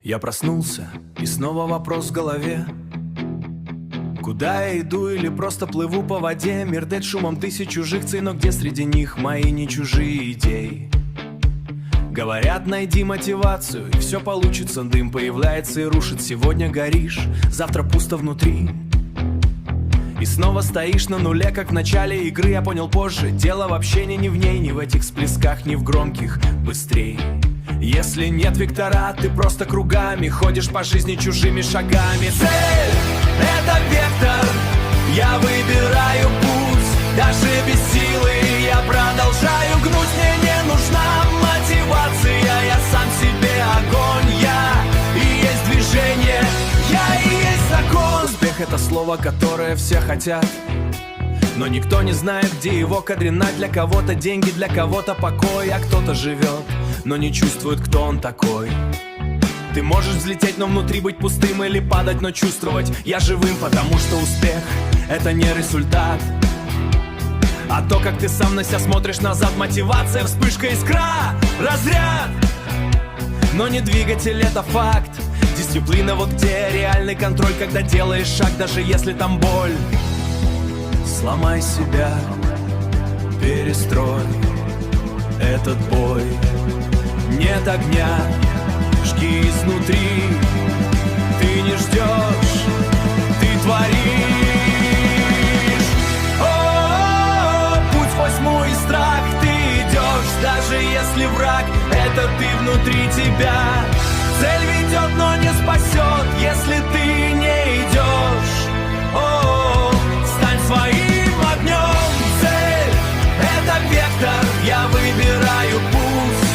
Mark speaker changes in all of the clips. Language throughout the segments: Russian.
Speaker 1: Я проснулся, и снова вопрос в голове: куда я иду или просто плыву по воде? Мир дед шумом тысяч чужих цей, но где среди них мои не чужие идеи? Говорят, найди мотивацию, и все получится. Дым появляется и рушит. Сегодня горишь, завтра пусто внутри. И снова стоишь на нуле, как в начале игры. Я понял позже, дело в общении не в ней, не в этих всплесках, не в громких. Быстрей. Если нет вектора, ты просто кругами ходишь по жизни чужими шагами. Цель — это вектор, я выбираю путь. Даже без силы я продолжаю гнуть. Мне не нужна мотивация, я сам себе огонь. Я и есть движение, я и есть закон. Успех — это слово, которое все хотят, но никто не знает, где его координат. Для кого-то деньги, для кого-то покой, а кто-то живет, но не чувствует, кто он такой. Ты можешь взлететь, но внутри быть пустым, или падать, но чувствовать я живым. Потому что успех — это не результат, а то, как ты сам на себя смотришь назад. Мотивация, вспышка, искра, разряд. Но не двигатель, это факт. Дисциплина, вот где реальный контроль, когда делаешь шаг, даже если там боль. Сломай себя, перестрой этот бой. Нет огня, жги изнутри. Ты не ждешь, ты творишь. О, путь сквозь тьму и страх ты идешь. Даже если враг — это ты внутри тебя. Цель ведет, но не спасет, если ты не идешь. О, стань своим огнем. Цель — это вектор, я выбираю путь.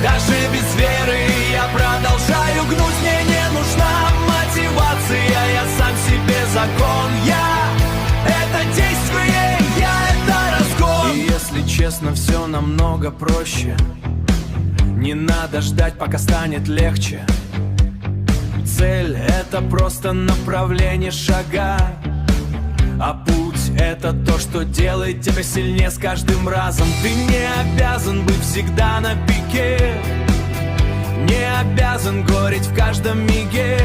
Speaker 1: Даже без веры я продолжаю гнуть. Мне не нужна мотивация, я сам себе закон. Я — это действие, я — это разгон. И если честно, все намного проще. Не надо ждать, пока станет легче. Цель — это просто направление шага, а путь — это то, что делает тебя сильнее с каждым разом. Ты не обязан быть всегда на пике, не обязан гореть в каждом миге.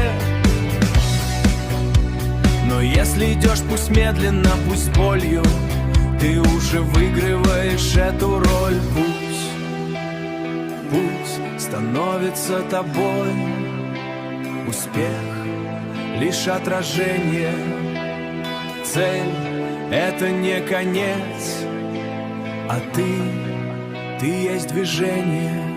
Speaker 1: Но если идешь, пусть медленно, пусть с болью, ты уже выигрываешь эту роль. Путь становится тобой. Успех — лишь отражение. Цель — это не конец, а ты есть движение.